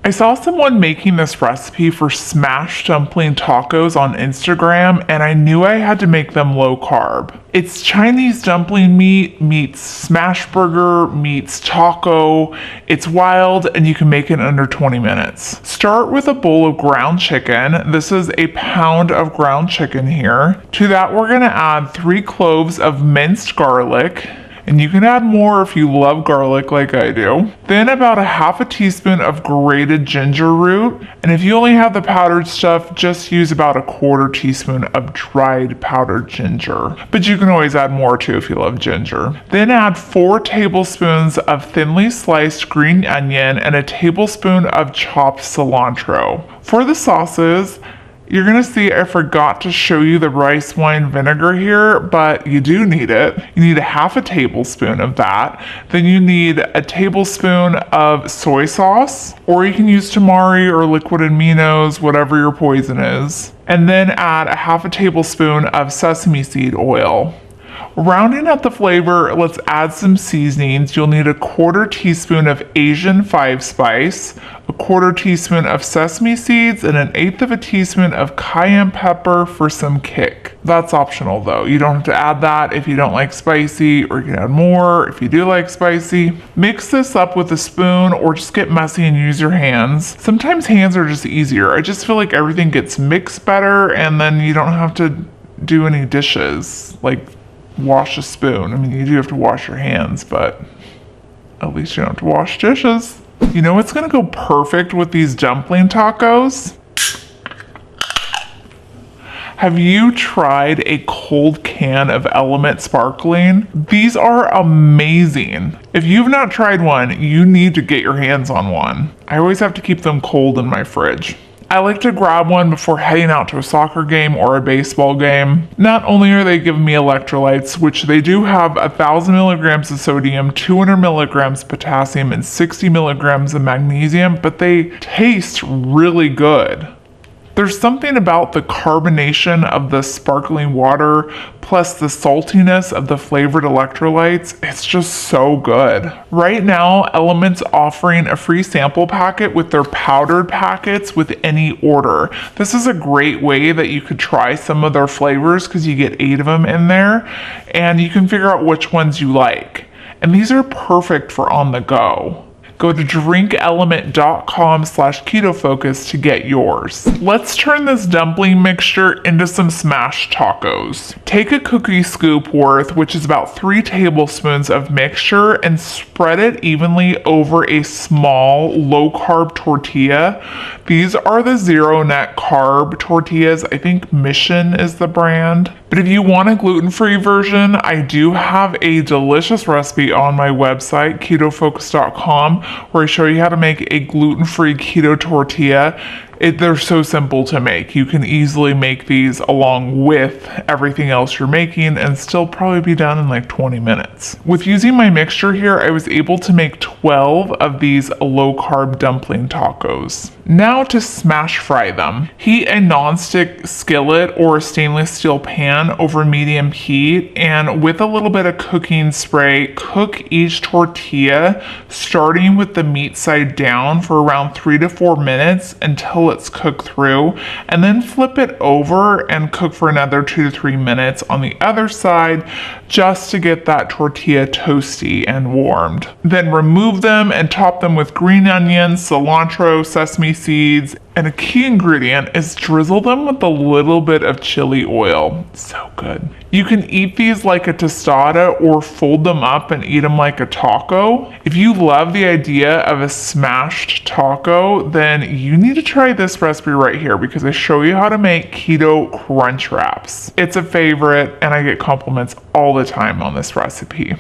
I saw someone making this recipe for smashed dumpling tacos on Instagram, and I knew I had to make them low carb. It's Chinese dumpling meat meets smash burger meets taco. It's wild, and you can make it in under 20 minutes. Start with a bowl of ground chicken. This is a pound of ground chicken here. To that, we're gonna add 3 cloves of minced garlic. And you can add more if you love garlic like I do. Then about a half a teaspoon of grated ginger root. And if you only have the powdered stuff, just use about a quarter teaspoon of dried powdered ginger. But you can always add more too if you love ginger. Then add 4 tablespoons of thinly sliced green onion and a tablespoon of chopped cilantro. For the sauces, you're gonna see I forgot to show you the rice wine vinegar here, but you do need it. You need a half a tablespoon of that. Then you need a tablespoon of soy sauce, or you can use tamari or liquid aminos, whatever your poison is. And then add a half a tablespoon of sesame seed oil. Rounding out the flavor, let's add some seasonings. You'll need a quarter teaspoon of Asian 5-spice, a quarter teaspoon of sesame seeds, and 1/8 of a teaspoon of cayenne pepper for some kick. That's optional though. You don't have to add that if you don't like spicy, or you can add more if you do like spicy. Mix this up with a spoon or just get messy and use your hands. Sometimes hands are just easier. I just feel like everything gets mixed better and then you don't have to do any dishes. Like wash a spoon. I mean, you do have to wash your hands, but at least you don't have to wash dishes. You know what's gonna go perfect with these dumpling tacos? Have you tried a cold can of Element Sparkling? These are amazing. If you've not tried one, you need to get your hands on one. I always have to keep them cold in my fridge. I like to grab one before heading out to a soccer game or a baseball game. Not only are they giving me electrolytes, which they do have 1,000 milligrams of sodium, 200 milligrams of potassium, and 60 milligrams of magnesium, but they taste really good. There's something about the carbonation of the sparkling water plus the saltiness of the flavored electrolytes. It's just so good. Right now, Element's offering a free sample packet with their powdered packets with any order. This is a great way that you could try some of their flavors because you get 8 of them in there and you can figure out which ones you like. And these are perfect for on the go. Go to drinkelement.com/ketofocus to get yours. Let's turn this dumpling mixture into some smashed tacos. Take a cookie scoop worth, which is about 3 tablespoons of mixture, and spread it evenly over a small low-carb tortilla. These are the 0 net carb tortillas. I think Mission is the brand. But if you want a gluten-free version, I do have a delicious recipe on my website, ketofocus.com, where I show you how to make a gluten-free keto tortilla. They're so simple to make. You can easily make these along with everything else you're making and still probably be done in like 20 minutes. With using my mixture here, I was able to make 12 of these low-carb dumpling tacos. Now to smash fry them. Heat a non-stick skillet or a stainless steel pan over medium heat, and with a little bit of cooking spray, cook each tortilla starting with the meat side down for around 3 to 4 minutes until it's cooked through, and then flip it over and cook for another 2 to 3 minutes on the other side just to get that tortilla toasty and warmed. Then remove them and top them with green onions, cilantro, sesame seeds, and a key ingredient is drizzle them with a little bit of chili oil. So good. You can eat these like a tostada or fold them up and eat them like a taco. If you love the idea of a smashed taco, then you need to try this recipe right here because I show you how to make keto crunch wraps. It's a favorite and I get compliments all the time on this recipe.